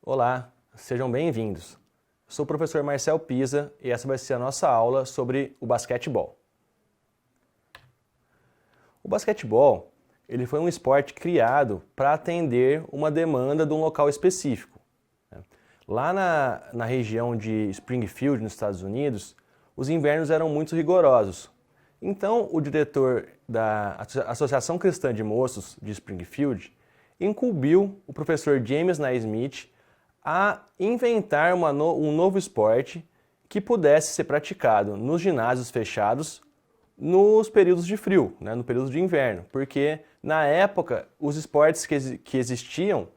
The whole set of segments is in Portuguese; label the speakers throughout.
Speaker 1: Olá, sejam bem-vindos. Sou o professor Marcel Pisa e essa vai ser a nossa aula sobre o basquetebol. O basquetebol ele foi um esporte criado para atender uma demanda de um local específico. Lá na região de Springfield, nos Estados Unidos, os invernos eram muito rigorosos. Então, o diretor da Associação Cristã de Moços de Springfield incumbiu o professor James Naismith a inventar um novo esporte que pudesse ser praticado nos ginásios fechados nos períodos de frio, no período de inverno, porque na época os esportes que existiam,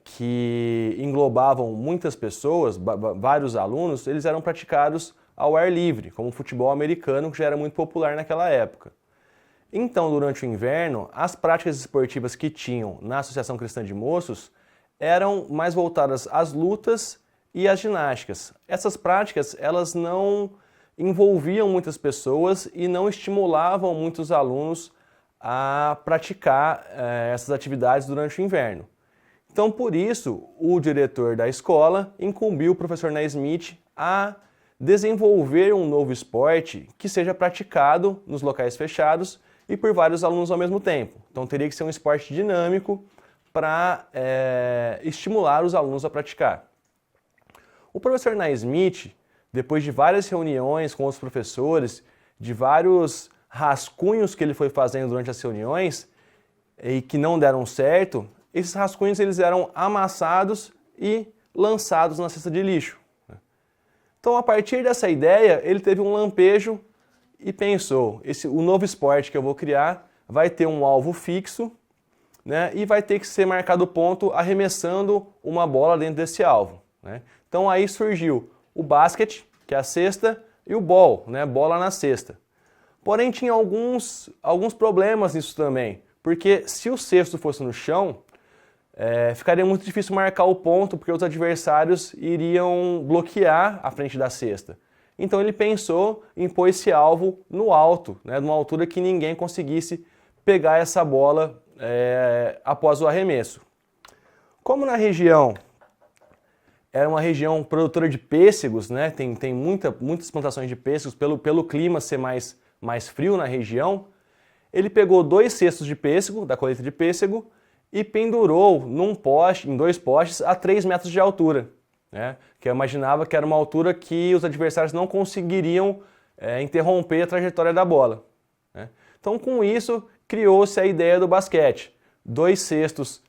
Speaker 1: que englobavam muitas pessoas, vários alunos, eles eram praticados ao ar livre, como o futebol americano, que já era muito popular naquela época. Então, durante o inverno, as práticas esportivas que tinham na Associação Cristã de Moços eram mais voltadas às lutas e às ginásticas. Essas práticas, elas não envolviam muitas pessoas e não estimulavam muitos alunos a praticar essas atividades durante o inverno. Então, por isso, o diretor da escola incumbiu o professor Naismith a desenvolver um novo esporte que seja praticado nos locais fechados e por vários alunos ao mesmo tempo. Então, teria que ser um esporte dinâmico para estimular os alunos a praticar. O professor Naismith, depois de várias reuniões com os professores, de vários rascunhos que ele foi fazendo durante as reuniões e que não deram certo, esses rascunhos eles eram amassados e lançados na cesta de lixo. Então, a partir dessa ideia, ele teve um lampejo e pensou, o novo esporte que eu vou criar vai ter um alvo fixo, e vai ter que ser marcado ponto arremessando uma bola dentro desse alvo. Então aí surgiu o basquete, que é a cesta, e o ball, bola na cesta. Porém tinha alguns problemas nisso também, porque se o cesto fosse no chão, ficaria muito difícil marcar o ponto, porque os adversários iriam bloquear a frente da cesta. Então ele pensou em pôr esse alvo no alto, numa altura que ninguém conseguisse pegar essa bola após o arremesso. Como na região era uma região produtora de pêssegos, tem muitas plantações de pêssegos, pelo clima ser mais frio na região, ele pegou 2 cestos de pêssego, da colheita de pêssego, e pendurou em 2 postes a 3 metros de altura, que eu imaginava que era uma altura que os adversários não conseguiriam interromper a trajetória da bola. Então, com isso, criou-se a ideia do basquete. 2 cestos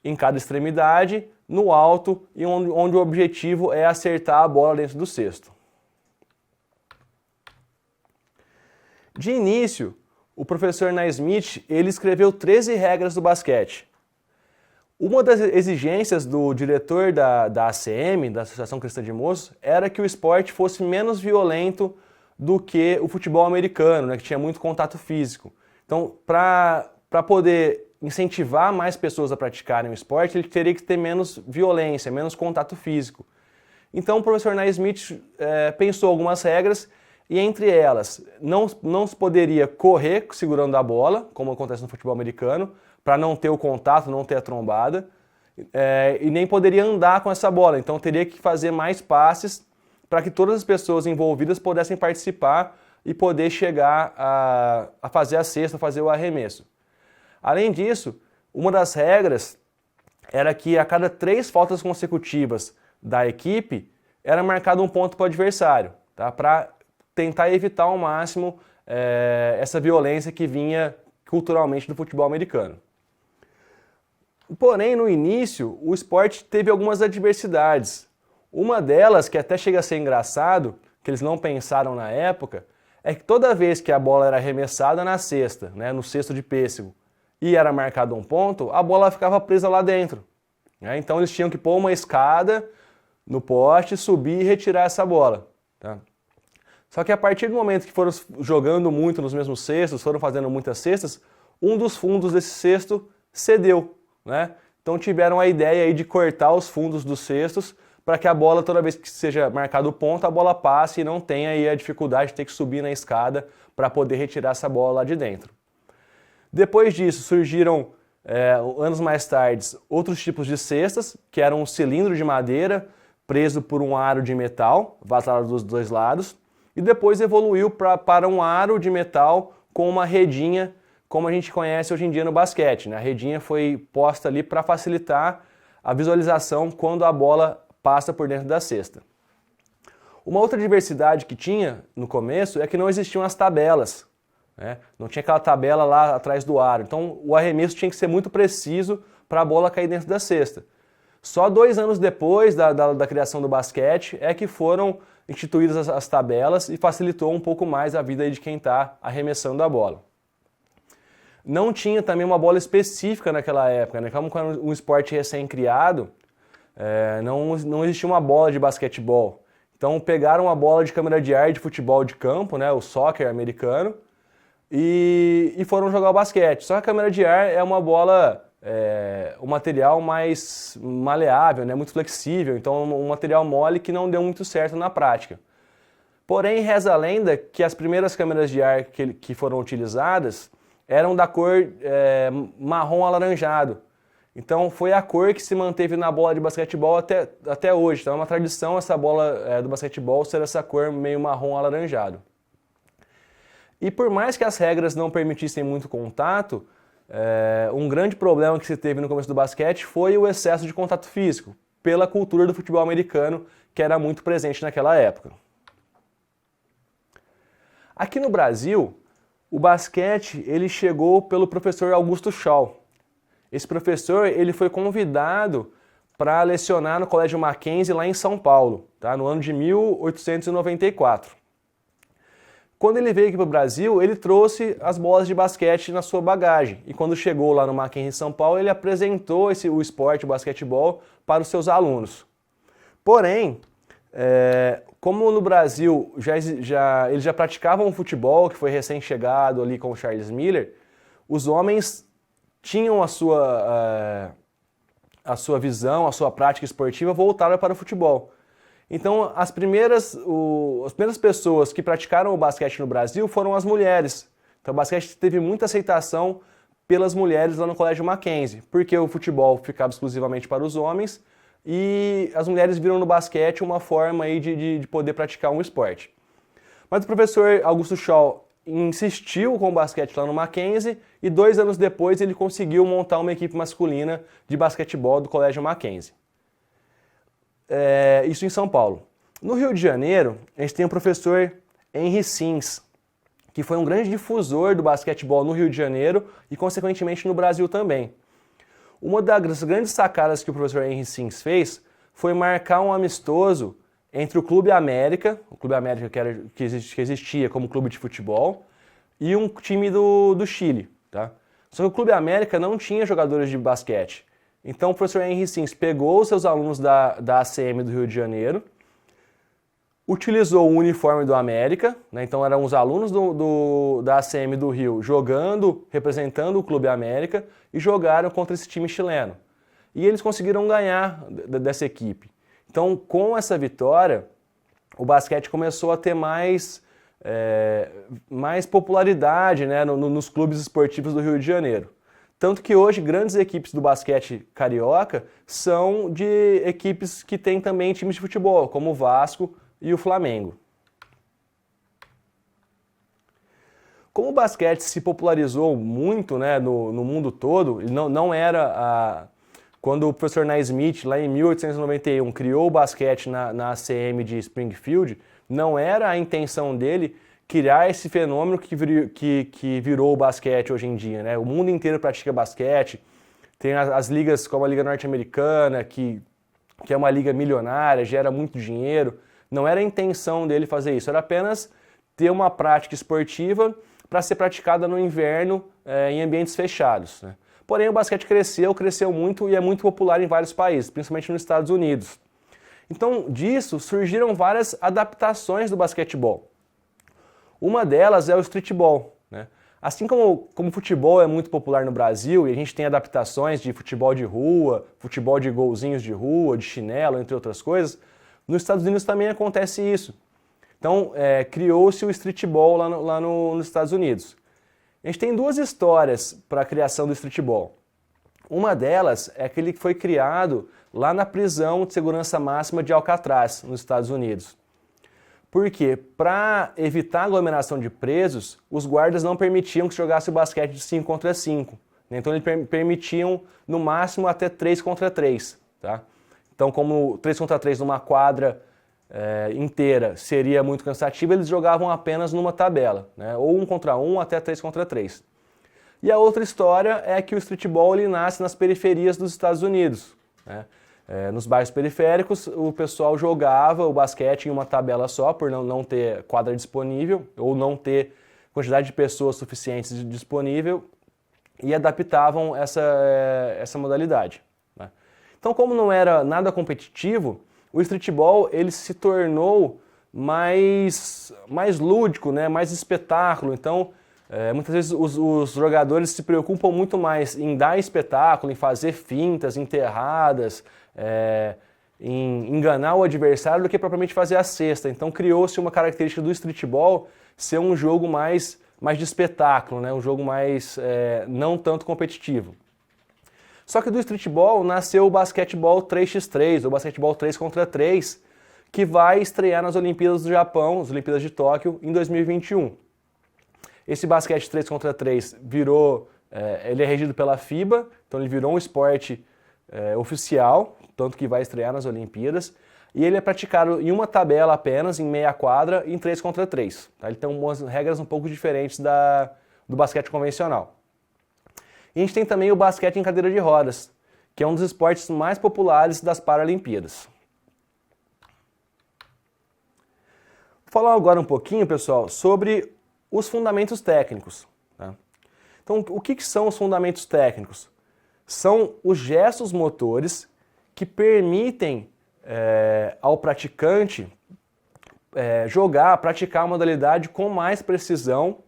Speaker 1: em cada extremidade, no alto, e onde o objetivo é acertar a bola dentro do cesto. De início, o professor Naismith ele escreveu 13 regras do basquete. Uma das exigências do diretor da ACM, da Associação Cristã de Moços, era que o esporte fosse menos violento do que o futebol americano, que tinha muito contato físico. Então, para poder incentivar mais pessoas a praticarem o esporte, ele teria que ter menos violência, menos contato físico. Então, o professor Naismith pensou algumas regras, e entre elas, não se poderia correr segurando a bola, como acontece no futebol americano, para não ter o contato, não ter a trombada, e nem poderia andar com essa bola. Então, teria que fazer mais passes para que todas as pessoas envolvidas pudessem participar e poder chegar a fazer a cesta, fazer o arremesso. Além disso, uma das regras era que a cada 3 faltas consecutivas da equipe era marcado um ponto para o adversário, para tentar evitar ao máximo essa violência que vinha culturalmente do futebol americano. Porém, no início, o esporte teve algumas adversidades. Uma delas, que até chega a ser engraçado, que eles não pensaram na época, é que toda vez que a bola era arremessada na cesta, no cesto de pêssego, e era marcado um ponto, a bola ficava presa lá dentro. Então eles tinham que pôr uma escada no poste, subir e retirar essa bola. Só que a partir do momento que foram jogando muito nos mesmos cestos, foram fazendo muitas cestas, um dos fundos desse cesto cedeu. Então tiveram a ideia aí de cortar os fundos dos cestos para que a bola, toda vez que seja marcado o ponto, a bola passe e não tenha aí a dificuldade de ter que subir na escada para poder retirar essa bola lá de dentro. Depois disso surgiram anos mais tarde, outros tipos de cestas, que eram um cilindro de madeira preso por um aro de metal, vazado dos dois lados, e depois evoluiu para um aro de metal com uma redinha, como a gente conhece hoje em dia no basquete, né? A redinha foi posta ali para facilitar a visualização quando a bola passa por dentro da cesta. Uma outra diversidade que tinha no começo é que não existiam as tabelas, né? Não tinha aquela tabela lá atrás do aro, então o arremesso tinha que ser muito preciso para a bola cair dentro da cesta. Só 2 anos depois da criação do basquete é que foram instituídas as tabelas e facilitou um pouco mais a vida de quem está arremessando a bola. Não tinha também uma bola específica naquela época, né? Como era um esporte recém-criado, não existia uma bola de basquetebol. Então pegaram uma bola de câmara de ar de futebol de campo, né, o soccer americano, e foram jogar o basquete. Só que a câmara de ar é uma bola, um material mais maleável, né, muito flexível, então um material mole que não deu muito certo na prática. Porém, reza a lenda que as primeiras câmeras de ar que foram utilizadas eram da cor marrom alaranjado. Então foi a cor que se manteve na bola de basquetebol até hoje. Então é uma tradição essa bola do basquetebol ser essa cor meio marrom alaranjado. E por mais que as regras não permitissem muito contato, um grande problema que se teve no começo do basquete foi o excesso de contato físico, pela cultura do futebol americano que era muito presente naquela época. Aqui no Brasil, o basquete ele chegou pelo professor Augusto Shaw. Esse professor ele foi convidado para lecionar no Colégio Mackenzie lá em São Paulo, tá? No ano de 1894. Quando ele veio aqui para o Brasil, ele trouxe as bolas de basquete na sua bagagem. E quando chegou lá no Mackenzie em São Paulo, ele apresentou o esporte, o basquetebol, para os seus alunos. Porém, como no Brasil eles já praticavam o futebol, que foi recém-chegado ali com o Charles Miller, os homens tinham a sua visão, a sua prática esportiva voltada para o futebol. Então, as primeiras pessoas que praticaram o basquete no Brasil foram as mulheres. Então, o basquete teve muita aceitação pelas mulheres lá no Colégio Mackenzie, porque o futebol ficava exclusivamente para os homens e as mulheres viram no basquete uma forma aí de poder praticar um esporte. Mas o professor Augusto Shaw insistiu com o basquete lá no Mackenzie e 2 anos depois ele conseguiu montar uma equipe masculina de basquetebol do Colégio Mackenzie. Isso em São Paulo. No Rio de Janeiro, a gente tem o professor Henry Sims, que foi um grande difusor do basquetebol no Rio de Janeiro e, consequentemente, no Brasil também. Uma das grandes sacadas que o professor Henry Sims fez foi marcar um amistoso entre o Clube América que existia como clube de futebol, e um time do Chile. Tá? Só que o Clube América não tinha jogadores de basquete. Então o professor Henry Sims pegou os seus alunos da ACM do Rio de Janeiro, utilizou o uniforme do América, né? Então eram os alunos da ACM do Rio jogando, representando o Clube América, e jogaram contra esse time chileno. E eles conseguiram ganhar dessa equipe. Então, com essa vitória, o basquete começou a ter mais popularidade, né, nos clubes esportivos do Rio de Janeiro. Tanto que hoje grandes equipes do basquete carioca são de equipes que têm também times de futebol, como o Vasco e o Flamengo. Como o basquete se popularizou muito, né, no mundo todo, ele não era quando o professor Naismith, lá em 1891, criou o basquete na ACM de Springfield, não era a intenção dele criar esse fenômeno que virou o basquete hoje em dia, né? O mundo inteiro pratica basquete, tem as ligas como a Liga Norte-Americana, que é uma liga milionária, gera muito dinheiro. Não era a intenção dele fazer isso, era apenas ter uma prática esportiva para ser praticada no inverno em ambientes fechados, né? Porém, o basquete cresceu muito e é muito popular em vários países, principalmente nos Estados Unidos. Então, disso surgiram várias adaptações do basquetebol. Uma delas é o streetball, né? Assim como o futebol é muito popular no Brasil e a gente tem adaptações de futebol de rua, futebol de golzinhos de rua, de chinelo, entre outras coisas, nos Estados Unidos também acontece isso. Então, criou-se o streetball lá nos Estados Unidos. A gente tem 2 histórias para a criação do streetball. Uma delas é aquele que foi criado lá na prisão de segurança máxima de Alcatraz, nos Estados Unidos. Por quê? Para evitar a aglomeração de presos, os guardas não permitiam que jogasse o basquete de 5 contra 5. Então eles permitiam no máximo até 3 contra 3. Tá? Então como 3 contra 3 numa quadra inteira seria muito cansativo, eles jogavam apenas numa tabela, né? Ou 1 contra 1 até 3 contra 3. E a outra história é que o streetball ele nasce nas periferias dos Estados Unidos, né? Nos bairros periféricos, o pessoal jogava o basquete em uma tabela só, por não ter quadra disponível, ou não ter quantidade de pessoas suficientes disponível, e adaptavam essa modalidade, né? Então, como não era nada competitivo, o streetball ele se tornou mais lúdico, né? Mais espetáculo. Então, muitas vezes os jogadores se preocupam muito mais em dar espetáculo, em fazer fintas, enterradas, em enganar o adversário do que propriamente fazer a cesta. Então criou-se uma característica do streetball ser um jogo mais de espetáculo, né? Um jogo mais não tanto competitivo. Só que do streetball nasceu o basquetebol 3x3, ou basquetebol 3 contra 3, que vai estrear nas Olimpíadas do Japão, as Olimpíadas de Tóquio, em 2021. Esse basquete 3 contra 3 virou, ele é regido pela FIBA, então ele virou um esporte oficial, tanto que vai estrear nas Olimpíadas, e ele é praticado em uma tabela apenas, em meia quadra, em 3 contra 3. Tá? Ele tem umas regras um pouco diferentes do basquete convencional. E a gente tem também o basquete em cadeira de rodas, que é um dos esportes mais populares das Paralimpíadas. Vou falar agora um pouquinho, pessoal, sobre os fundamentos técnicos. Tá? Então, o que são os fundamentos técnicos? São os gestos motores que permitem ao praticante praticar a modalidade com mais precisão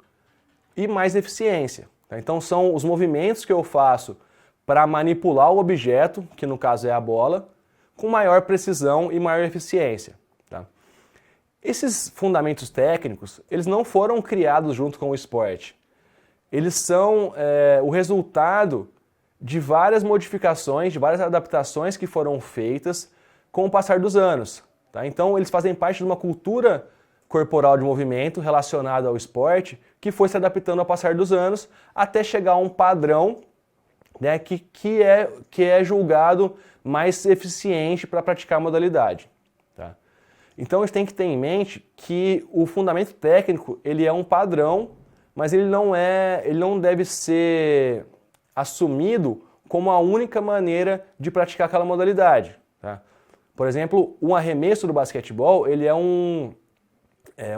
Speaker 1: e mais eficiência. Tá? Então são os movimentos que eu faço para manipular o objeto, que no caso é a bola, com maior precisão e maior eficiência. Tá? Esses fundamentos técnicos, eles não foram criados junto com o esporte. Eles são o resultado de várias modificações, de várias adaptações que foram feitas com o passar dos anos. Tá? Então eles fazem parte de uma cultura corporal de movimento relacionada ao esporte que foi se adaptando ao passar dos anos até chegar a um padrão, né, que é julgado mais eficiente para praticar a modalidade. Tá? Então a gente tem que ter em mente que o fundamento técnico ele é um padrão, mas ele não deve ser assumido como a única maneira de praticar aquela modalidade. Tá? Por exemplo, um arremesso do basquetebol ele é um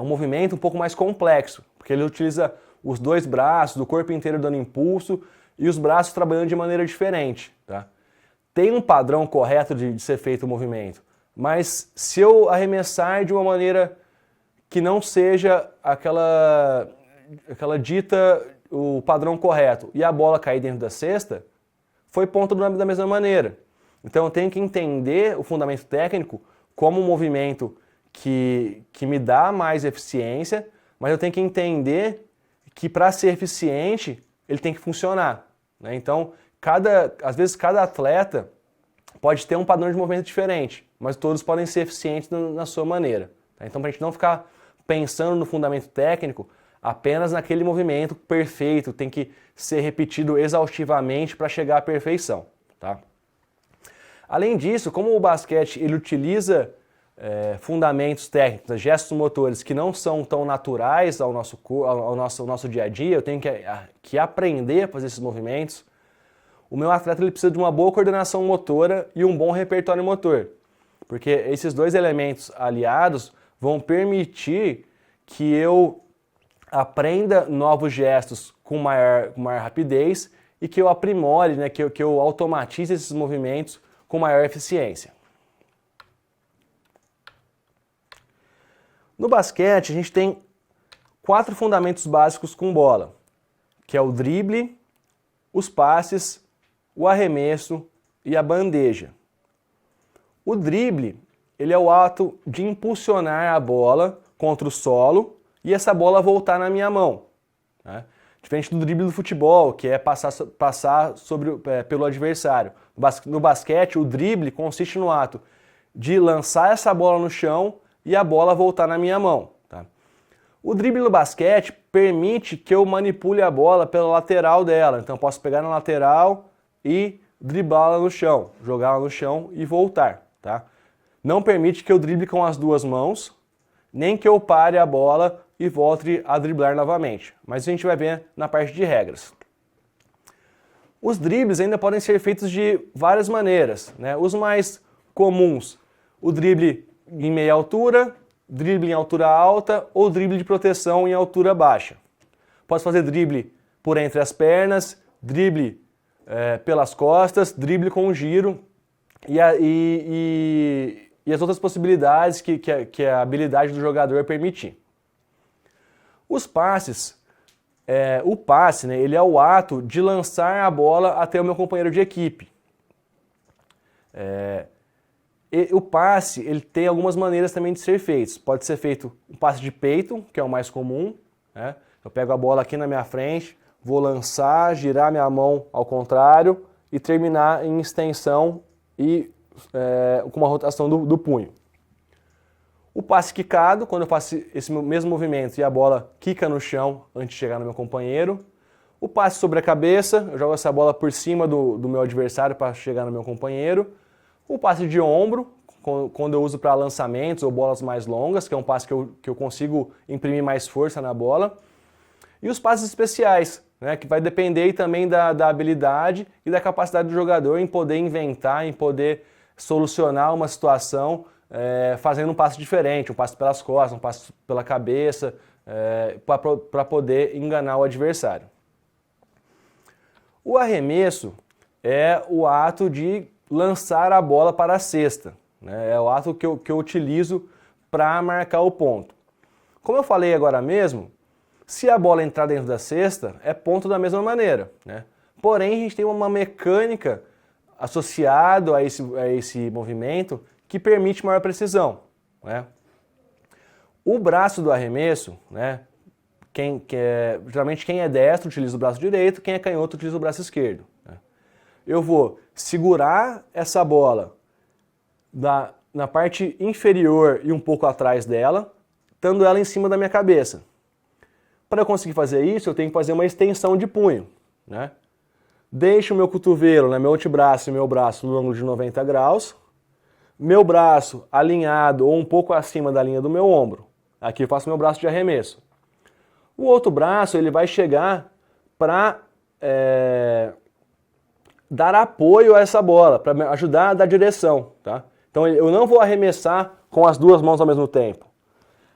Speaker 1: movimento um pouco mais complexo, porque ele utiliza os dois braços, o corpo inteiro dando impulso e os braços trabalhando de maneira diferente. Tá? Tem um padrão correto de ser feito o movimento, mas se eu arremessar de uma maneira que não seja aquela dita o padrão correto e a bola cair dentro da cesta, foi ponto da mesma maneira. Então eu tenho que entender o fundamento técnico como um movimento que me dá mais eficiência, mas eu tenho que entender que para ser eficiente ele tem que funcionar. Né? Então, às vezes cada atleta pode ter um padrão de movimento diferente, mas todos podem ser eficientes na sua maneira. Tá? Então, para a gente não ficar pensando no fundamento técnico apenas naquele movimento perfeito, tem que ser repetido exaustivamente para chegar à perfeição. Tá? Além disso, como o basquete ele utiliza fundamentos técnicos, gestos motores que não são tão naturais ao nosso dia a dia, eu tenho que aprender a fazer esses movimentos. O meu atleta ele precisa de uma boa coordenação motora e um bom repertório motor, porque esses dois elementos aliados vão permitir que eu aprenda novos gestos com maior rapidez e que eu aprimore, né, que eu automatize esses movimentos com maior eficiência. No basquete, a gente tem 4 fundamentos básicos com bola, que é o drible, os passes, o arremesso e a bandeja. O drible, ele é o ato de impulsionar a bola contra o solo e essa bola voltar na minha mão. Né? Diferente do drible do futebol, que é passar pelo adversário. No basquete, o drible consiste no ato de lançar essa bola no chão e a bola voltar na minha mão. Tá? O drible no basquete permite que eu manipule a bola pela lateral dela. Então eu posso pegar na lateral e driblá-la no chão, jogá-la no chão e voltar. Tá? Não permite que eu drible com as duas mãos, nem que eu pare a bola e volte a driblar novamente. Mas a gente vai ver na parte de regras. Os dribles ainda podem ser feitos de várias maneiras, né? Os mais comuns, o drible em meia altura, drible em altura alta ou drible de proteção em altura baixa. Posso fazer drible por entre as pernas, drible pelas costas, drible com giro e as outras possibilidades que a habilidade do jogador permitir. Os passes, o passe, né, ele é o ato de lançar a bola até o meu companheiro de equipe. O passe, ele tem algumas maneiras também de ser feito. Pode ser feito um passe de peito, que é o mais comum, né? Eu pego a bola aqui na minha frente, vou lançar, girar minha mão ao contrário e terminar em extensão e com uma rotação do punho. O passe quicado, quando eu faço esse mesmo movimento e a bola quica no chão antes de chegar no meu companheiro. O passe sobre a cabeça, eu jogo essa bola por cima do meu adversário para chegar no meu companheiro. O passe de ombro, quando eu uso para lançamentos ou bolas mais longas, que é um passe que eu consigo imprimir mais força na bola. E os passes especiais, né, que vai depender também da habilidade e da capacidade do jogador em poder inventar, em poder solucionar uma situação fazendo um passe diferente, um passe pelas costas, um passe pela cabeça, para poder enganar o adversário. O arremesso é o ato de lançar a bola para a cesta, né? É o ato que eu utilizo para marcar o ponto. Como eu falei agora mesmo, se a bola entrar dentro da cesta, é ponto da mesma maneira, né? Porém, a gente tem uma mecânica associada a esse movimento que permite maior precisão, né? O braço do arremesso, né? Geralmente quem é destro utiliza o braço direito, quem é canhoto utiliza o braço esquerdo, né? Eu vou segurar essa bola na parte inferior e um pouco atrás dela, estando ela em cima da minha cabeça. Para eu conseguir fazer isso, eu tenho que fazer uma extensão de punho, né? Deixo o meu cotovelo, né, meu antebraço e meu braço no ângulo de 90 graus, meu braço alinhado ou um pouco acima da linha do meu ombro. Aqui eu faço meu braço de arremesso. O outro braço ele vai chegar para dar apoio a essa bola, para ajudar a dar direção, tá? Então eu não vou arremessar com as duas mãos ao mesmo tempo.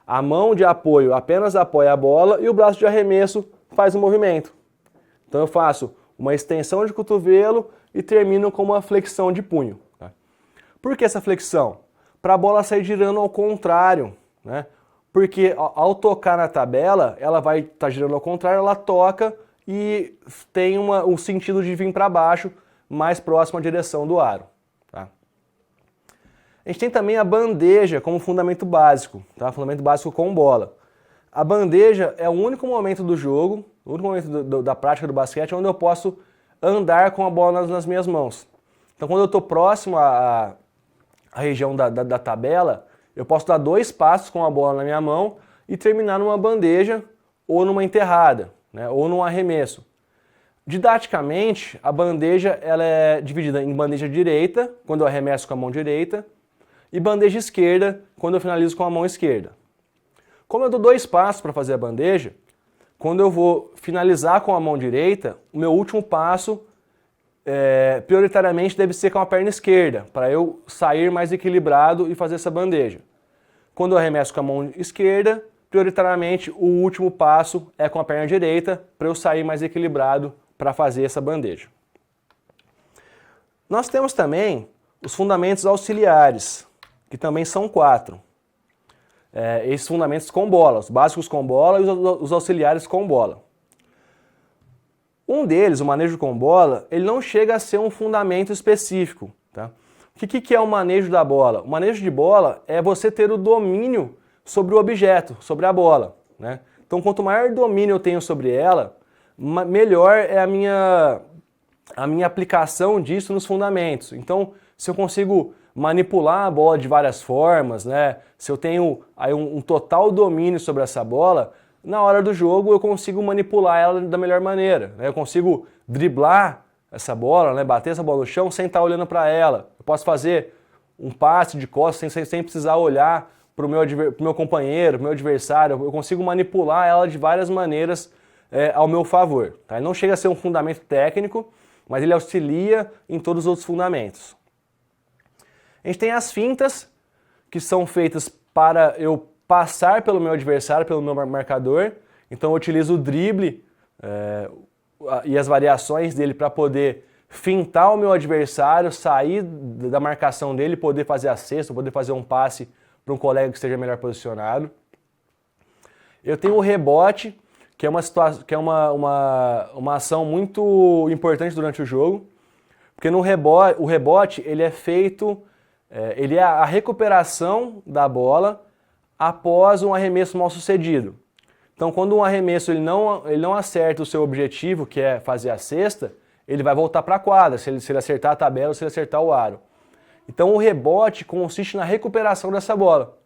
Speaker 1: A mão de apoio apenas apoia a bola e o braço de arremesso faz o movimento. Então eu faço uma extensão de cotovelo e termino com uma flexão de punho. Tá? Por que essa flexão? Para a bola sair girando ao contrário, né? Porque ao tocar na tabela, ela vai estar girando ao contrário, ela toca e tem um sentido de vir para baixo, mais próximo à direção do aro. Tá? A gente tem também a bandeja como fundamento básico, tá? Fundamento básico com bola. A bandeja é o único momento do jogo, o único momento da prática do basquete onde eu posso andar com a bola nas minhas mãos. Então quando eu estou próximo à região da tabela, eu posso dar 2 passos com a bola na minha mão e terminar numa bandeja ou numa enterrada, né, ou num arremesso. Didaticamente, a bandeja ela é dividida em bandeja direita, quando eu arremesso com a mão direita, e bandeja esquerda, quando eu finalizo com a mão esquerda. Como eu dou 2 passos para fazer a bandeja, quando eu vou finalizar com a mão direita, o meu último passo prioritariamente deve ser com a perna esquerda, para eu sair mais equilibrado e fazer essa bandeja. Quando eu arremesso com a mão esquerda, prioritariamente o último passo é com a perna direita, para eu sair mais equilibrado para fazer essa bandeja. Nós temos também os fundamentos auxiliares, que também são 4. Esses fundamentos com bola, os básicos com bola e os auxiliares com bola. Um deles, o manejo com bola, ele não chega a ser um fundamento específico. Tá? O que é o manejo da bola? O manejo de bola é você ter o domínio sobre o objeto, sobre a bola. Né? Então, quanto maior domínio eu tenho sobre ela, melhor é a minha aplicação disso nos fundamentos. Então, se eu consigo manipular a bola de várias formas, né? Se eu tenho aí um total domínio sobre essa bola, na hora do jogo eu consigo manipular ela da melhor maneira, né? Eu consigo driblar essa bola, né? Bater essa bola no chão sem estar olhando para ela. Eu posso fazer um passe de costas sem precisar olhar para o meu companheiro, para o meu adversário. Eu consigo manipular ela de várias maneiras ao meu favor. Tá? Ele não chega a ser um fundamento técnico, mas ele auxilia em todos os outros fundamentos. A gente tem as fintas, que são feitas para eu passar pelo meu adversário, pelo meu marcador. Então eu utilizo o drible e as variações dele para poder fintar o meu adversário, sair da marcação dele, poder fazer a cesta, poder fazer um passe para um colega que esteja melhor posicionado. Eu tenho o rebote, que é uma ação muito importante durante o jogo, porque o rebote ele é feito, ele é a recuperação da bola após um arremesso mal sucedido. Então, quando um arremesso ele não acerta o seu objetivo, que é fazer a cesta, ele vai voltar para a quadra, se ele acertar a tabela ou se ele acertar o aro. Então, o rebote consiste na recuperação dessa bola.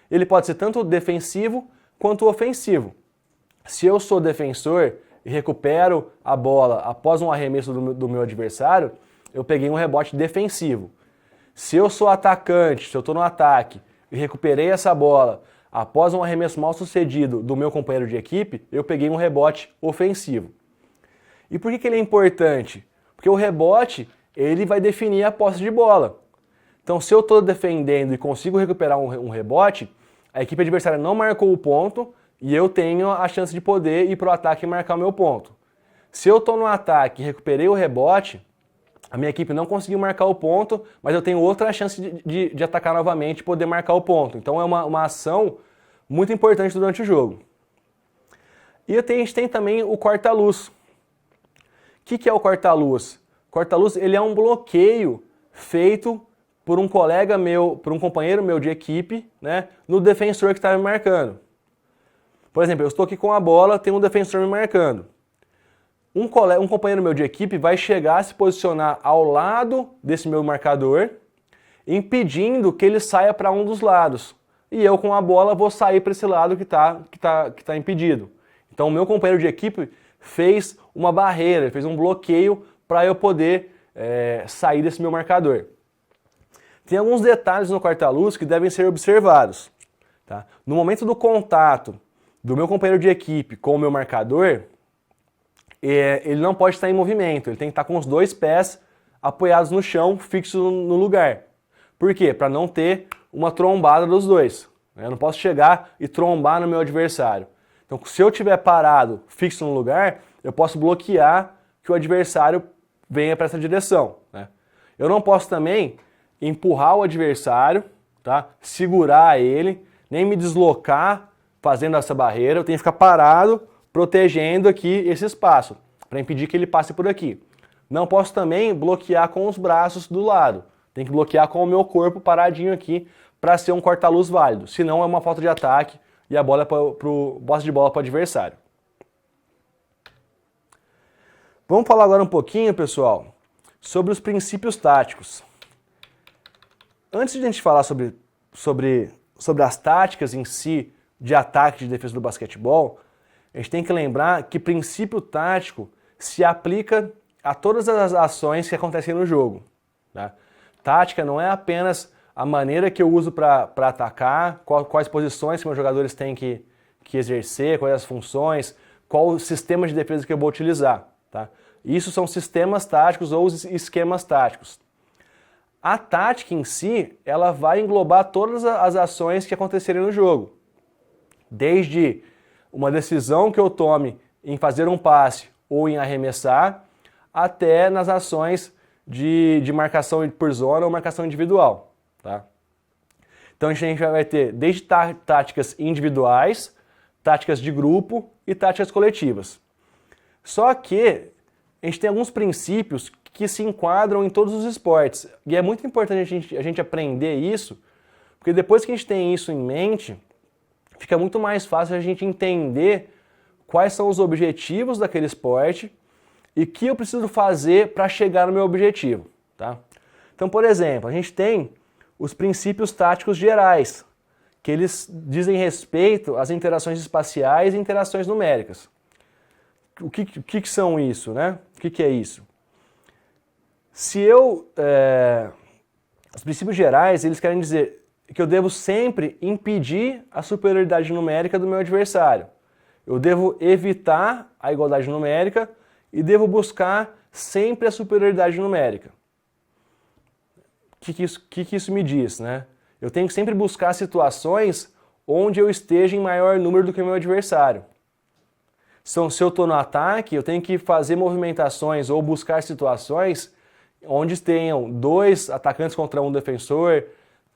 Speaker 1: Ele pode ser tanto defensivo quanto ofensivo. Se eu sou defensor e recupero a bola após um arremesso do meu adversário, eu peguei um rebote defensivo. Se eu sou atacante, se eu estou no ataque e recuperei essa bola após um arremesso mal sucedido do meu companheiro de equipe, eu peguei um rebote ofensivo. E por que ele é importante? Porque o rebote ele vai definir a posse de bola. Então, se eu estou defendendo e consigo recuperar um rebote, a equipe adversária não marcou o ponto e eu tenho a chance de poder ir para o ataque e marcar o meu ponto. Se eu estou no ataque e recuperei o rebote, a minha equipe não conseguiu marcar o ponto, mas eu tenho outra chance de atacar novamente e poder marcar o ponto. Então é uma ação muito importante durante o jogo. E a gente tem também o corta-luz. O que é o corta-luz? O corta-luz ele é um bloqueio feito por um colega meu, por um companheiro meu de equipe, né, no defensor que está me marcando. Por exemplo, eu estou aqui com a bola, tem um defensor me marcando. Um companheiro meu de equipe vai chegar a se posicionar ao lado desse meu marcador, impedindo que ele saia para um dos lados. E eu com a bola vou sair para esse lado que tá impedido. Então o meu companheiro de equipe fez uma barreira, fez um bloqueio para eu poder sair desse meu marcador. Tem alguns detalhes no corta-luz que devem ser observados. Tá? No momento do contato do meu companheiro de equipe com o meu marcador, ele não pode estar em movimento, ele tem que estar com os dois pés apoiados no chão, fixos no lugar. Por quê? Para não ter uma trombada dos dois. Eu não posso chegar e trombar no meu adversário. Então, se eu estiver parado, fixo no lugar, eu posso bloquear que o adversário venha para essa direção. Né? Eu não posso também empurrar o adversário, tá? Segurar ele, nem me deslocar fazendo essa barreira. Eu tenho que ficar parado, protegendo aqui esse espaço, para impedir que ele passe por aqui. Não posso também bloquear com os braços do lado. Tem que bloquear com o meu corpo paradinho aqui para ser um corta-luz válido. Senão é uma falta de ataque e a bola é posse de bola para o adversário. Vamos falar agora um pouquinho, pessoal, sobre os princípios táticos. Antes de a gente falar sobre as táticas em si de ataque e de defesa do basquetebol, a gente tem que lembrar que princípio tático se aplica a todas as ações que acontecem no jogo. Tá? Tática não é apenas a maneira que eu uso para atacar, quais posições que meus jogadores têm que exercer, quais as funções, qual o sistema de defesa que eu vou utilizar. Tá? Isso são sistemas táticos ou esquemas táticos. A tática em si, ela vai englobar todas as ações que acontecerem no jogo. Desde uma decisão que eu tome em fazer um passe ou em arremessar, até nas ações de marcação por zona ou marcação individual. Tá? Então a gente vai ter desde táticas individuais, táticas de grupo e táticas coletivas. Só que a gente tem alguns princípios que se enquadram em todos os esportes. E é muito importante a gente aprender isso, porque depois que a gente tem isso em mente, fica muito mais fácil a gente entender quais são os objetivos daquele esporte e o que eu preciso fazer para chegar no meu objetivo. Tá? Então, por exemplo, a gente tem os princípios táticos gerais, que eles dizem respeito às interações espaciais e interações numéricas. O que são isso, né? O que é isso? Os princípios gerais, eles querem dizer que eu devo sempre impedir a superioridade numérica do meu adversário. Eu devo evitar a igualdade numérica e devo buscar sempre a superioridade numérica. O que isso me diz, né? Eu tenho que sempre buscar situações onde eu esteja em maior número do que o meu adversário. Se eu estou no ataque, eu tenho que fazer movimentações ou buscar situações onde tenham 2 atacantes contra 1 defensor,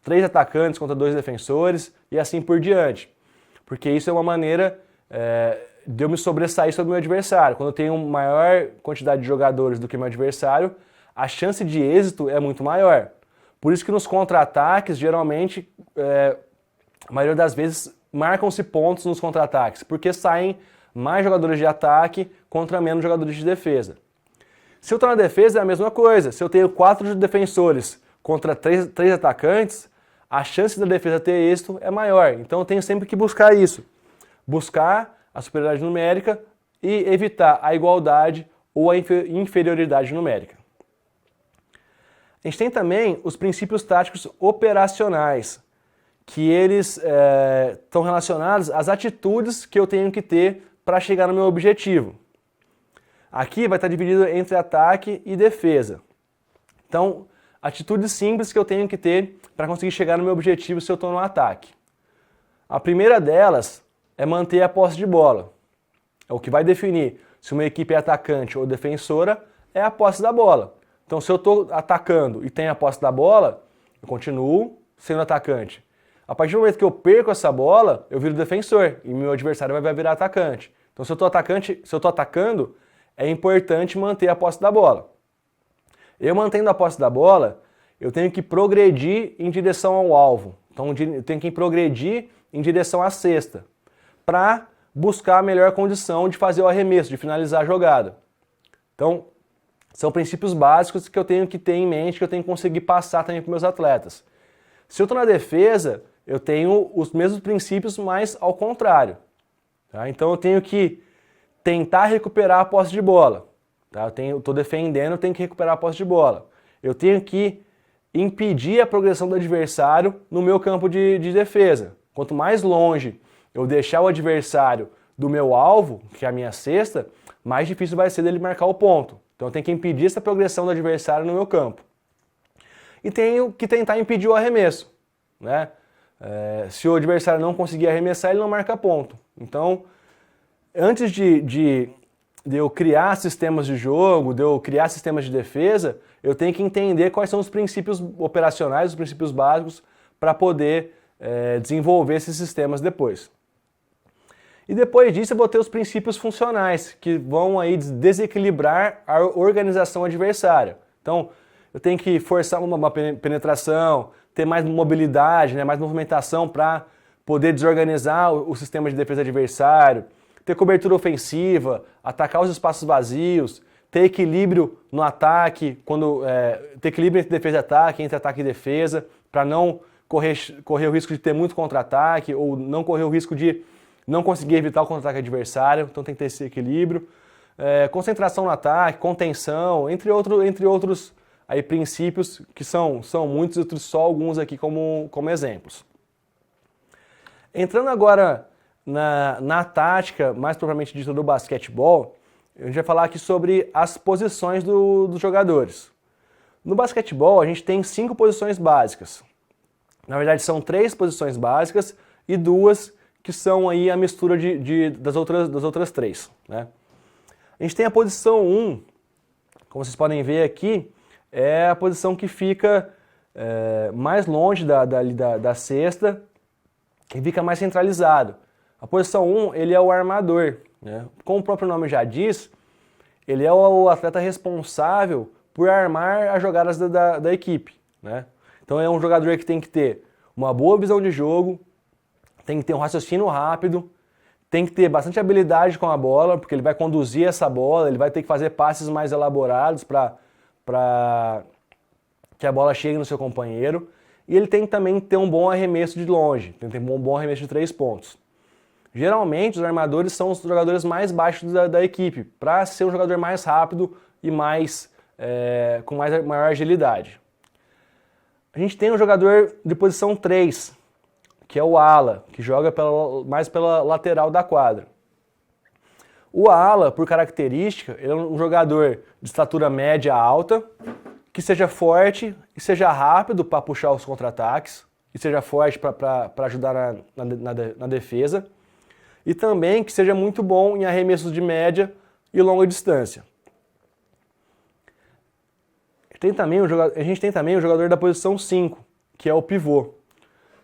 Speaker 1: 3 atacantes contra 2 defensores e assim por diante. Porque isso é uma maneira de eu me sobressair sobre o meu adversário. Quando eu tenho maior quantidade de jogadores do que o meu adversário, a chance de êxito é muito maior. Por isso que nos contra-ataques, geralmente, a maioria das vezes, marcam-se pontos nos contra-ataques, porque saem mais jogadores de ataque contra menos jogadores de defesa. Se eu estou na defesa, é a mesma coisa. Se eu tenho 4 defensores contra 3 atacantes, a chance da defesa ter êxito é maior. Então eu tenho sempre que buscar isso. Buscar a superioridade numérica e evitar a igualdade ou a inferioridade numérica. A gente tem também os princípios táticos operacionais, que eles estão relacionados às atitudes que eu tenho que ter para chegar no meu objetivo. Aqui vai estar dividido entre ataque e defesa. Então, atitudes simples que eu tenho que ter para conseguir chegar no meu objetivo se eu estou no ataque. A primeira delas é manter a posse de bola. É o que vai definir se uma equipe é atacante ou defensora, é a posse da bola. Então, se eu estou atacando e tenho a posse da bola, eu continuo sendo atacante. A partir do momento que eu perco essa bola, eu viro defensor e meu adversário vai virar atacante. Então, se eu estou atacando, é importante manter a posse da bola. Eu mantendo a posse da bola, eu tenho que progredir em direção ao alvo. Então, eu tenho que progredir em direção à cesta, para buscar a melhor condição de fazer o arremesso, de finalizar a jogada. Então, são princípios básicos que eu tenho que ter em mente, que eu tenho que conseguir passar também para meus atletas. Se eu estou na defesa, eu tenho os mesmos princípios, mas ao contrário. Tá? Então eu tenho que tentar recuperar a posse de bola. Tá? Eu estou defendendo, eu tenho que recuperar a posse de bola. Eu tenho que impedir a progressão do adversário no meu campo de defesa. Quanto mais longe eu deixar o adversário do meu alvo, que é a minha cesta, mais difícil vai ser dele marcar o ponto. Então eu tenho que impedir essa progressão do adversário no meu campo. E tenho que tentar impedir o arremesso. Né? Se o adversário não conseguir arremessar, ele não marca ponto. Então, antes de eu criar sistemas de jogo, de eu criar sistemas de defesa, eu tenho que entender quais são os princípios operacionais, os princípios básicos, para poder desenvolver esses sistemas depois. E depois disso eu vou ter os princípios funcionais, que vão aí desequilibrar a organização adversária. Então, eu tenho que forçar uma penetração, ter mais mobilidade, né, mais movimentação para poder desorganizar o sistema de defesa adversário, ter cobertura ofensiva, atacar os espaços vazios, ter equilíbrio no ataque, ter equilíbrio entre defesa e ataque, entre ataque e defesa, para não correr o risco de ter muito contra-ataque ou não correr o risco de não conseguir evitar o contra-ataque adversário, então tem que ter esse equilíbrio. Concentração no ataque, contenção, entre outros aí, princípios que são muitos, eu trouxe só alguns aqui como exemplos. Entrando agora na tática, mais propriamente dita do basquetebol, a gente vai falar aqui sobre as posições dos jogadores. No basquetebol, a gente tem 5 posições básicas. Na verdade, são 3 posições básicas e 2 que são aí a mistura das outras 3. Né? A gente tem a posição 1, como vocês podem ver aqui, é a posição que fica mais longe da cesta e fica mais centralizado. A posição 1, ele é o armador. Né? Como o próprio nome já diz, ele é o atleta responsável por armar as jogadas da equipe. Né? Então é um jogador que tem que ter uma boa visão de jogo, tem que ter um raciocínio rápido, tem que ter bastante habilidade com a bola, porque ele vai conduzir essa bola, ele vai ter que fazer passes mais elaborados para que a bola chegue no seu companheiro. E ele tem que também ter um bom arremesso de longe, tem que ter um bom arremesso de 3 pontos. Geralmente, os armadores são os jogadores mais baixos da equipe, para ser um jogador mais rápido e com maior agilidade. A gente tem um jogador de posição 3, que é o ala, que joga mais pela lateral da quadra. O ala, por característica, ele é um jogador de estatura média alta, que seja forte e seja rápido para puxar os contra-ataques, e seja forte para ajudar na defesa, e também que seja muito bom em arremessos de média e longa distância. A gente tem também o jogador da posição 5, que é o pivô.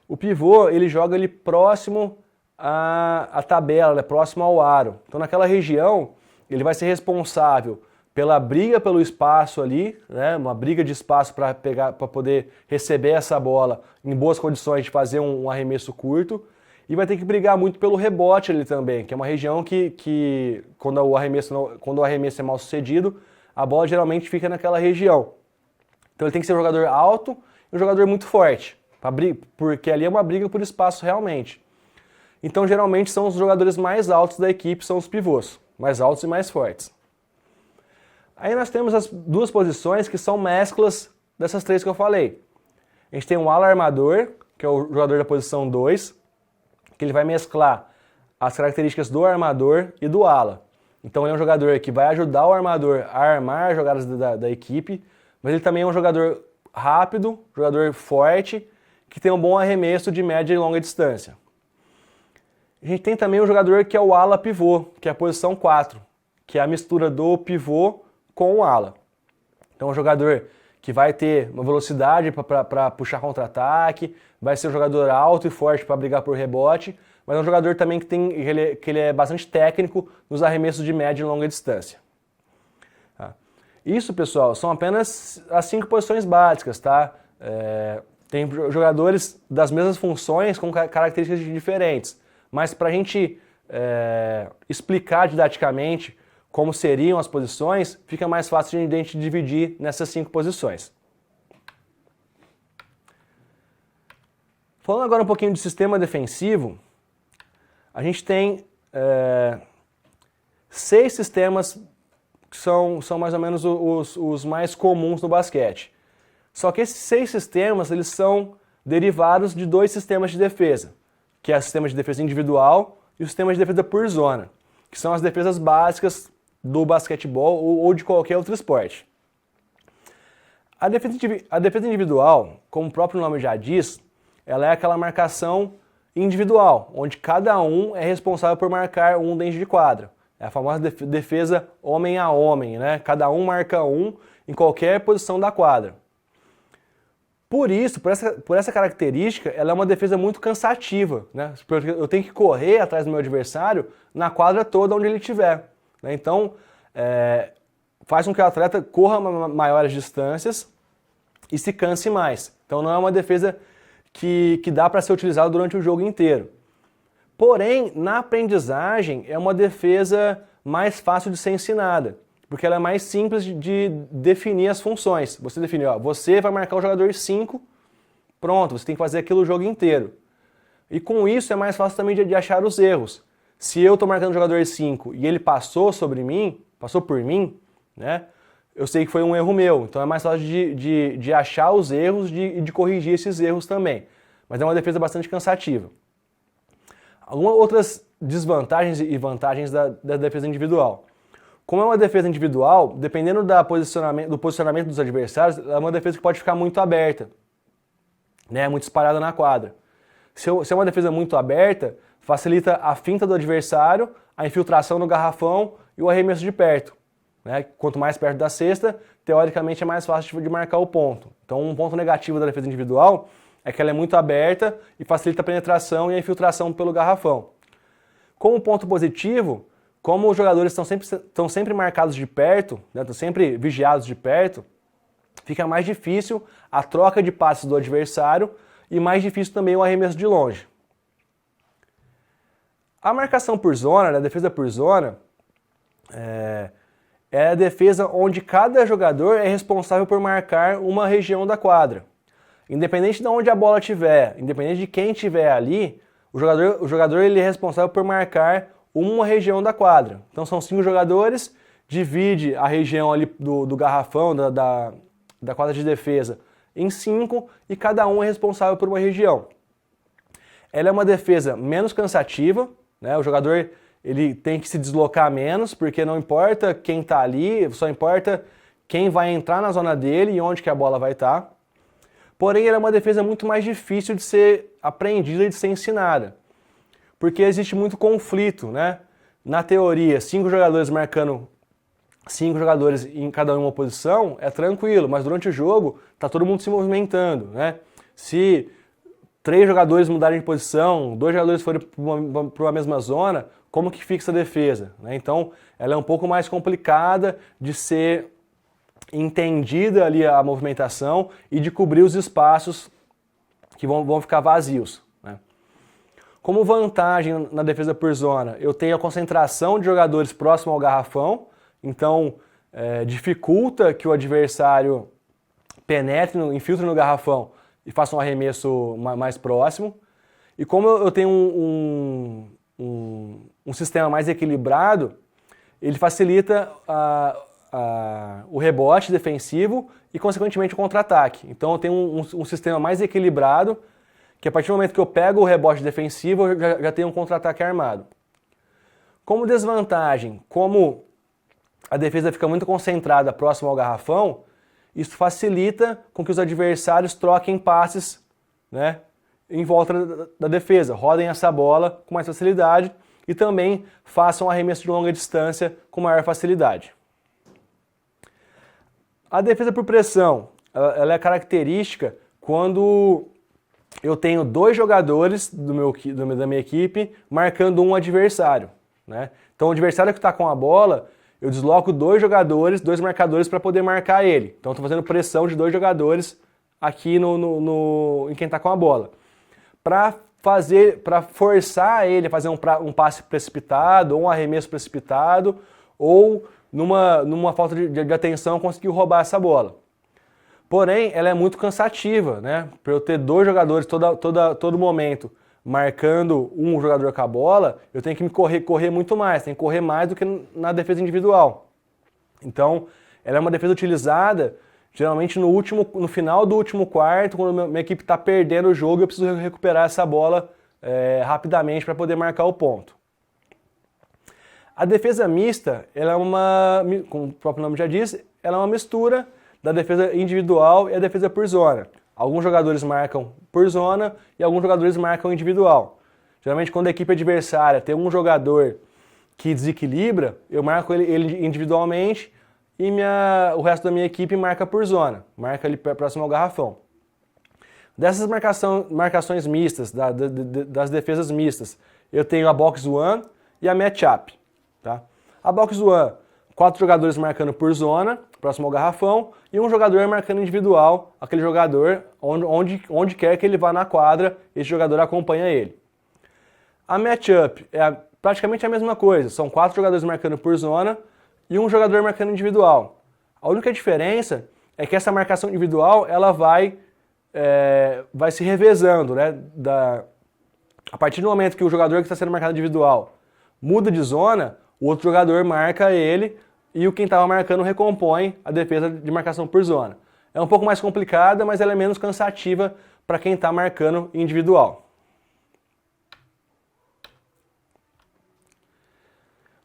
Speaker 1: O pivô, ele joga ali próximo à tabela, né, próximo ao aro. Então naquela região, ele vai ser responsável pela briga pelo espaço ali, né, uma briga de espaço para poder receber essa bola em boas condições de fazer um arremesso curto, e vai ter que brigar muito pelo rebote ali também, que é uma região que quando o arremesso é mal sucedido, a bola geralmente fica naquela região. Então ele tem que ser um jogador alto e um jogador muito forte, porque ali é uma briga por espaço realmente. Então geralmente são os jogadores mais altos da equipe, são os pivôs, mais altos e mais fortes. Aí nós temos as 2 posições que são mesclas dessas 3 que eu falei. A gente tem um ala armador, que é o jogador da posição 2, que ele vai mesclar as características do armador e do ala. Então ele é um jogador que vai ajudar o armador a armar as jogadas da equipe, mas ele também é um jogador rápido, jogador forte, que tem um bom arremesso de média e longa distância. A gente tem também um jogador que é o ala pivô, que é a posição 4, que é a mistura do pivô com o ala. Então é um jogador que vai ter uma velocidade para puxar contra-ataque, vai ser um jogador alto e forte para brigar por rebote, mas é um jogador também que ele é bastante técnico nos arremessos de média e longa distância. Isso, pessoal, são apenas as 5 posições básicas, tá? Tem jogadores das mesmas funções com características diferentes, mas para a gente explicar didaticamente como seriam as posições, fica mais fácil de a gente dividir nessas 5 posições. Falando agora um pouquinho de sistema defensivo, a gente tem 6 sistemas que são mais ou menos os mais comuns no basquete. Só que esses 6 sistemas, eles são derivados de 2 sistemas de defesa, que é o sistema de defesa individual e o sistema de defesa por zona, que são as defesas básicas do basquetebol ou de qualquer outro esporte. A defesa individual, como o próprio nome já diz, ela é aquela marcação individual, onde cada um é responsável por marcar um dentro de quadra. É a famosa defesa homem a homem, né? Cada um marca um em qualquer posição da quadra. Por isso, por essa característica, ela é uma defesa muito cansativa, né? Porque eu tenho que correr atrás do meu adversário na quadra toda onde ele estiver, né? Então, faz com que o atleta corra maiores distâncias e se canse mais. Então não é uma defesa que dá para ser utilizada durante o jogo inteiro. Porém, na aprendizagem, é uma defesa mais fácil de ser ensinada, porque ela é mais simples de definir as funções. Você define, você vai marcar o jogador 5, pronto, você tem que fazer aquilo o jogo inteiro. E com isso é mais fácil também de achar os erros. Se eu estou marcando o jogador 5 e ele passou por mim, né, eu sei que foi um erro meu, então é mais fácil de achar os erros e de corrigir esses erros também. Mas é uma defesa bastante cansativa. Algumas outras desvantagens e vantagens da defesa individual. Como é uma defesa individual, dependendo do posicionamento dos adversários, é uma defesa que pode ficar muito aberta, né, muito espalhada na quadra. Se é uma defesa muito aberta, facilita a finta do adversário, a infiltração no garrafão e o arremesso de perto, né? Quanto mais perto da cesta, teoricamente é mais fácil de marcar o ponto. Então um ponto negativo da defesa individual é que ela é muito aberta e facilita a penetração e a infiltração pelo garrafão. Como ponto positivo, como os jogadores estão sempre marcados de perto, né, estão sempre vigiados de perto, fica mais difícil a troca de passes do adversário e mais difícil também o arremesso de longe. A marcação por zona, né, a defesa por zona, é a defesa onde cada jogador é responsável por marcar uma região da quadra. Independente de onde a bola estiver, independente de quem estiver ali, o jogador ele é responsável por marcar uma região da quadra. Então são 5 jogadores, divide a região ali do garrafão, da quadra de defesa, em 5 e cada um é responsável por uma região. Ela é uma defesa menos cansativa, né? O jogador ele tem que se deslocar menos, porque não importa quem está ali, só importa quem vai entrar na zona dele e onde que a bola vai estar. Porém, ela é uma defesa muito mais difícil de ser aprendida e de ser ensinada, porque existe muito conflito, né? Na teoria, 5 jogadores marcando 5 jogadores em cada uma posição é tranquilo, mas durante o jogo está todo mundo se movimentando, né? Se 3 jogadores mudarem de posição, 2 jogadores forem para uma mesma zona, como que fica essa defesa, né? Então, ela é um pouco mais complicada de ser entendida ali a movimentação e de cobrir os espaços que vão ficar vazios, né? Como vantagem na defesa por zona, eu tenho a concentração de jogadores próximo ao garrafão, então dificulta que o adversário penetre, infiltre no garrafão e faça um arremesso mais próximo. E como eu tenho um sistema mais equilibrado, ele facilita o rebote defensivo e, consequentemente, o contra-ataque. Então eu tenho um sistema mais equilibrado, que a partir do momento que eu pego o rebote defensivo, eu já tenho um contra-ataque armado. Como desvantagem, como a defesa fica muito concentrada próximo ao garrafão, isso facilita com que os adversários troquem passes, né, em volta da defesa, rodem essa bola com mais facilidade e também façam arremesso de longa distância com maior facilidade. A defesa por pressão, ela é característica quando eu tenho 2 jogadores da minha equipe marcando um adversário, né? Então o adversário que está com a bola, eu desloco 2 jogadores, 2 marcadores para poder marcar ele. Então estou fazendo pressão de 2 jogadores aqui em quem está com a bola. Para forçar ele a fazer um passe precipitado, ou um arremesso precipitado, ou numa falta de atenção conseguir roubar essa bola. Porém, ela é muito cansativa, né? Para eu ter 2 jogadores todo momento marcando um jogador com a bola, eu tenho que me correr muito mais, tenho que correr mais do que na defesa individual. Então, ela é uma defesa utilizada geralmente no final do último quarto, quando minha equipe está perdendo o jogo, eu preciso recuperar essa bola rapidamente para poder marcar o ponto. A defesa mista, ela é como o próprio nome já diz, ela é uma mistura da defesa individual e a defesa por zona. Alguns jogadores marcam por zona e alguns jogadores marcam individual. Geralmente, quando a equipe adversária tem um jogador que desequilibra, eu marco ele individualmente e o resto da minha equipe marca por zona, marca ele próximo ao garrafão. Dessas marcações mistas, das defesas mistas, eu tenho a box one e a matchup. Tá? A box one, 4 jogadores marcando por zona, próximo ao garrafão, e um jogador marcando individual, aquele jogador, onde quer que ele vá na quadra, esse jogador acompanha ele. A matchup é praticamente a mesma coisa, são 4 jogadores marcando por zona e um jogador marcando individual. A única diferença é que essa marcação individual ela vai se revezando, né? A partir do momento que o jogador que está sendo marcado individual muda de zona, o outro jogador marca ele e quem estava marcando recompõe a defesa de marcação por zona. É um pouco mais complicada, mas ela é menos cansativa para quem está marcando individual.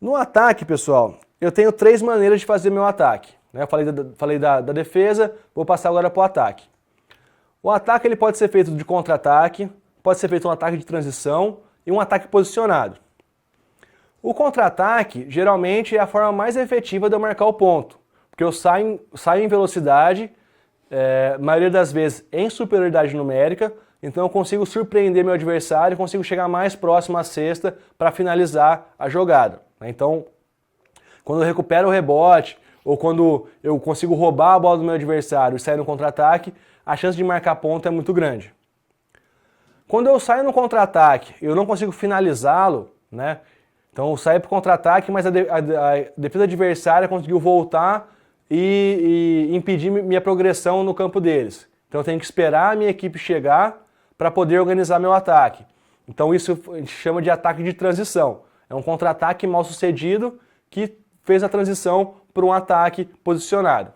Speaker 1: No ataque, pessoal, eu tenho 3 maneiras de fazer meu ataque. Eu falei da defesa, vou passar agora para o ataque. O ataque ele pode ser feito de contra-ataque, pode ser feito um ataque de transição e um ataque posicionado. O contra-ataque, geralmente, é a forma mais efetiva de eu marcar o ponto, porque eu saio em velocidade, maioria das vezes em superioridade numérica, então eu consigo surpreender meu adversário, consigo chegar mais próximo à cesta para finalizar a jogada. Então, quando eu recupero o rebote, ou quando eu consigo roubar a bola do meu adversário e sair no contra-ataque, a chance de marcar ponto é muito grande. Quando eu saio no contra-ataque e eu não consigo finalizá-lo, né? Então eu saí para o contra-ataque, mas a defesa adversária conseguiu voltar e impedir minha progressão no campo deles. Então eu tenho que esperar a minha equipe chegar para poder organizar meu ataque. Então isso a gente chama de ataque de transição. É um contra-ataque mal sucedido que fez a transição para um ataque posicionado.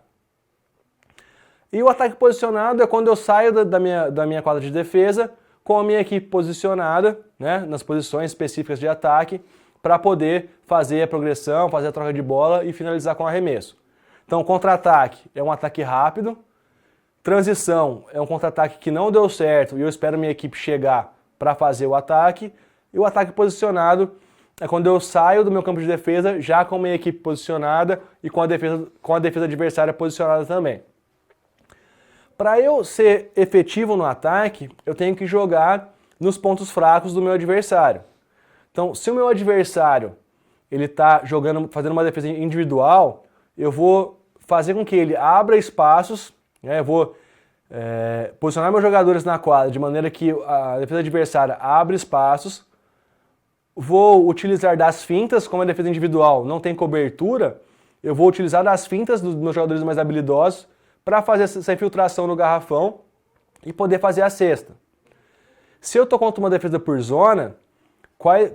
Speaker 1: E o ataque posicionado é quando eu saio da minha quadra de defesa com a minha equipe posicionada, né, nas posições específicas de ataque, para poder fazer a progressão, fazer a troca de bola e finalizar com arremesso. Então, contra-ataque é um ataque rápido, transição é um contra-ataque que não deu certo e eu espero minha equipe chegar para fazer o ataque, e o ataque posicionado é quando eu saio do meu campo de defesa já com a minha equipe posicionada e com a defesa adversária posicionada também. Para eu ser efetivo no ataque, eu tenho que jogar nos pontos fracos do meu adversário. Então, se o meu adversário ele está fazendo uma defesa individual, eu vou fazer com que ele abra espaços, né? Eu vou posicionar meus jogadores na quadra de maneira que a defesa adversária abra espaços. Vou utilizar das fintas, como a defesa individual não tem cobertura, eu vou utilizar das fintas dos meus jogadores mais habilidosos para fazer essa infiltração no garrafão e poder fazer a cesta. Se eu estou contra uma defesa por zona,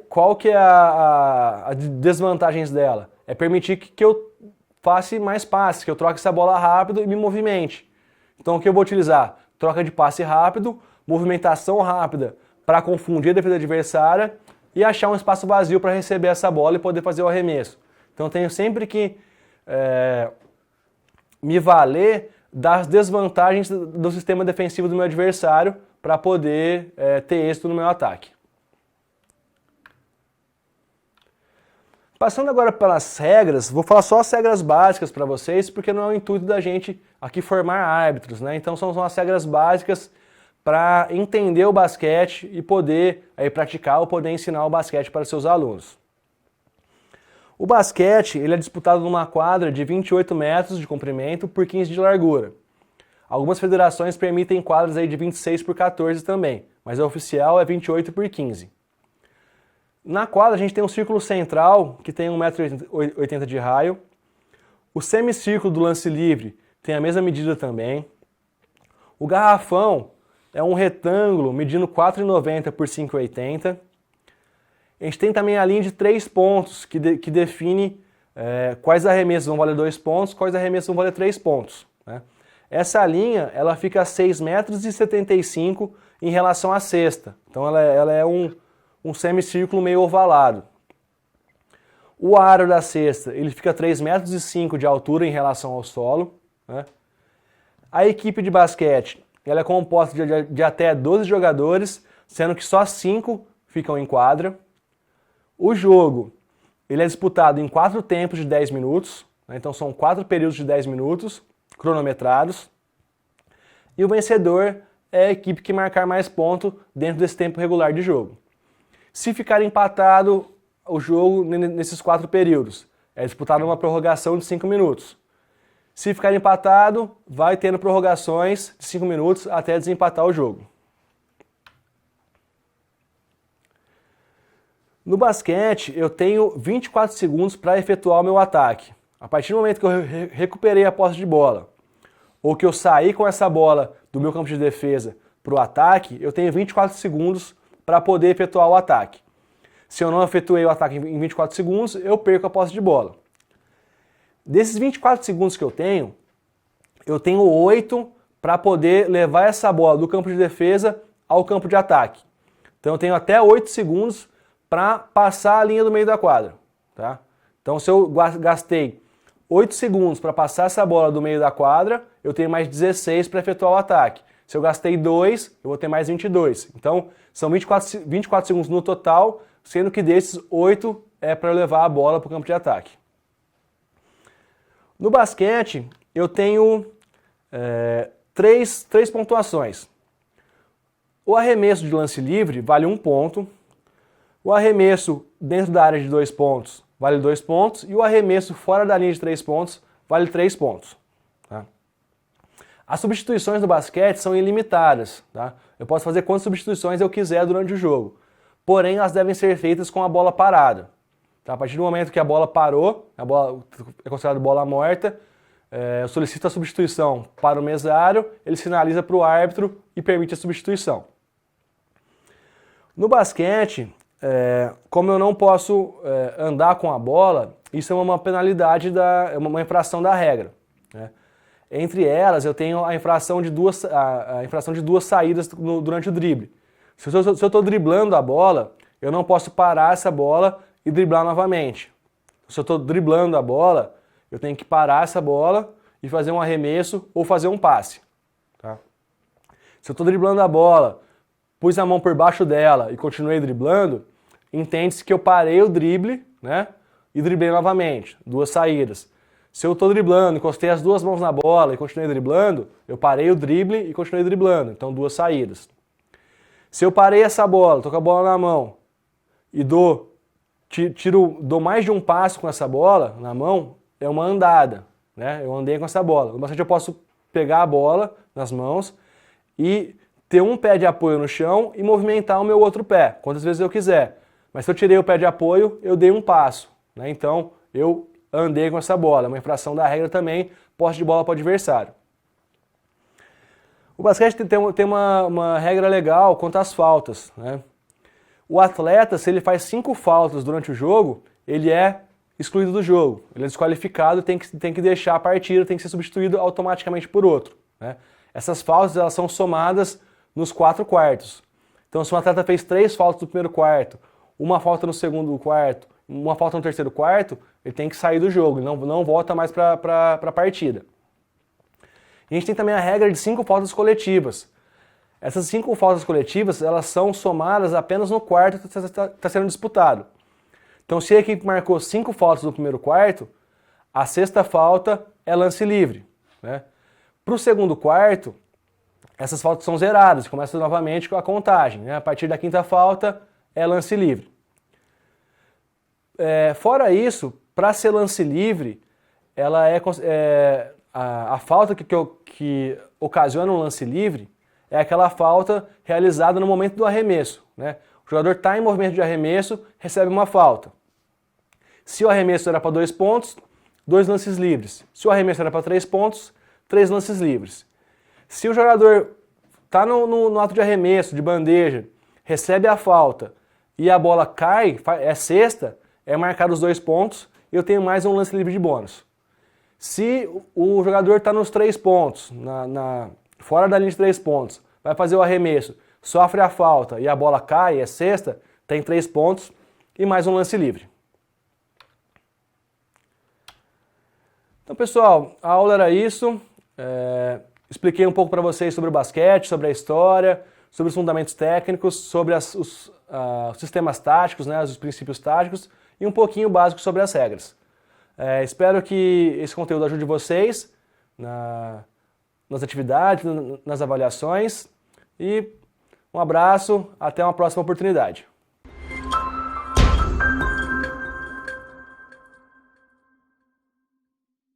Speaker 1: qual que é a desvantagens dela? É permitir que eu faça mais passes, que eu troque essa bola rápido e me movimente. Então o que eu vou utilizar? Troca de passe rápido, movimentação rápida para confundir a defesa adversária e achar um espaço vazio para receber essa bola e poder fazer o arremesso. Então eu tenho sempre que me valer das desvantagens do sistema defensivo do meu adversário para poder ter êxito no meu ataque. Passando agora pelas regras, vou falar só as regras básicas para vocês, porque não é o intuito da gente aqui formar árbitros, né? Então são as regras básicas para entender o basquete e poder praticar ou poder ensinar o basquete para seus alunos. O basquete ele é disputado numa quadra de 28 metros de comprimento por 15 de largura. Algumas federações permitem quadras aí de 26 por 14 também, mas a oficial é 28 por 15. Na quadra a gente tem um círculo central que tem 1,80 m de raio. O semicírculo do lance livre tem a mesma medida também. O garrafão é um retângulo medindo 4,90 por 5,80. A gente tem também a linha de 3 pontos que define quais arremessos vão valer 2 pontos, quais arremessos vão valer 3 pontos. Né? Essa linha ela fica a 6,75 m em relação à cesta. Então ela é um semicírculo meio ovalado. O aro da cesta ele fica a 3,5 metros de altura em relação ao solo. Né? A equipe de basquete ela é composta de até 12 jogadores, sendo que só 5 ficam em quadra. O jogo ele é disputado em 4 tempos de 10 minutos, né? Então são 4 períodos de 10 minutos, cronometrados. E o vencedor é a equipe que marcar mais pontos dentro desse tempo regular de jogo. Se ficar empatado o jogo nesses 4 períodos, é disputado uma prorrogação de 5 minutos. Se ficar empatado, vai tendo prorrogações de 5 minutos até desempatar o jogo. No basquete, eu tenho 24 segundos para efetuar o meu ataque. A partir do momento que eu recuperei a posse de bola, ou que eu saí com essa bola do meu campo de defesa para o ataque, eu tenho 24 segundos para poder efetuar o ataque. Se eu não efetuei o ataque em 24 segundos, eu perco a posse de bola. Desses 24 segundos que eu tenho 8 para poder levar essa bola do campo de defesa ao campo de ataque. Então eu tenho até 8 segundos para passar a linha do meio da quadra. Tá? Então se eu gastei 8 segundos para passar essa bola do meio da quadra, eu tenho mais 16 para efetuar o ataque. Se eu gastei 2, eu vou ter mais 22. Então, são 24 segundos no total, sendo que desses 8 é para levar a bola para o campo de ataque. No basquete, eu tenho três pontuações. O arremesso de lance livre vale 1 ponto. O arremesso dentro da área de 2 pontos vale 2 pontos. E o arremesso fora da linha de 3 pontos vale 3 pontos. Tá? As substituições do basquete são ilimitadas. Tá? Eu posso fazer quantas substituições eu quiser durante o jogo. porém elas devem ser feitas com a bola parada. Tá? A partir do momento que a bola parou, a bola é considerada bola morta, eu solicito a substituição para o mesário, ele sinaliza para o árbitro e permite a substituição. No basquete, como eu não posso andar com a bola, isso é uma penalidade, uma infração da regra, né? Entre elas, eu tenho a infração de duas saídas durante o drible. Se eu estou driblando a bola, eu não posso parar essa bola e driblar novamente. Se eu estou driblando a bola, eu tenho que parar essa bola e fazer um arremesso ou fazer um passe. Tá? Se eu estou driblando a bola, pus a mão por baixo dela e continuei driblando, entende-se que eu parei o drible, né, e driblei novamente, duas saídas. Se eu estou driblando, encostei as duas mãos na bola e continuei driblando, eu parei o drible e continuei driblando, então duas saídas. Se eu parei essa bola, estou com a bola na mão e dou mais de um passo com essa bola na mão, é uma andada, né? Eu andei com essa bola. No basquete eu posso pegar a bola nas mãos e ter um pé de apoio no chão e movimentar o meu outro pé, quantas vezes eu quiser. Mas se eu tirei o pé de apoio, eu dei um passo, né? Então eu andei com essa bola, é uma infração da regra também, posse de bola para o adversário. O basquete tem uma regra legal quanto às faltas, né? O atleta, se ele faz 5 faltas durante o jogo, ele é excluído do jogo, ele é desqualificado, tem que deixar a partida, tem que ser substituído automaticamente por outro, né? Essas faltas elas são somadas nos 4 quartos. Então se um atleta fez 3 faltas no primeiro quarto, uma falta no segundo quarto, uma falta no terceiro quarto, ele tem que sair do jogo, ele não volta mais para a partida. E a gente tem também a regra de 5 faltas coletivas. Essas 5 faltas coletivas, elas são somadas apenas no quarto que está sendo disputado. Então se a equipe marcou 5 faltas no primeiro quarto, a 6ª falta é lance livre, né? Para o segundo quarto, essas faltas são zeradas, começa novamente com a contagem, né? A partir da 5ª falta é lance livre. Fora isso, para ser lance livre, ela a falta que ocasiona um lance livre é aquela falta realizada no momento do arremesso, né? O jogador está em movimento de arremesso, recebe uma falta. Se o arremesso era para 2 pontos, 2 lances livres. Se o arremesso era para 3 pontos, 3 lances livres. Se o jogador está no ato de arremesso, de bandeja, recebe a falta e a bola cai, é cesta, é marcado os 2 pontos e eu tenho mais um lance livre de bônus. Se o jogador está nos 3 pontos, fora da linha de 3 pontos, vai fazer o arremesso, sofre a falta e a bola cai, é cesta, tem 3 pontos e mais um lance livre. Então pessoal, a aula era isso. Expliquei um pouco para vocês sobre o basquete, sobre a história, sobre os fundamentos técnicos, sobre os sistemas táticos, né, os princípios táticos e um pouquinho básico sobre as regras. Espero que esse conteúdo ajude vocês nas atividades, nas avaliações e um abraço, até uma próxima oportunidade.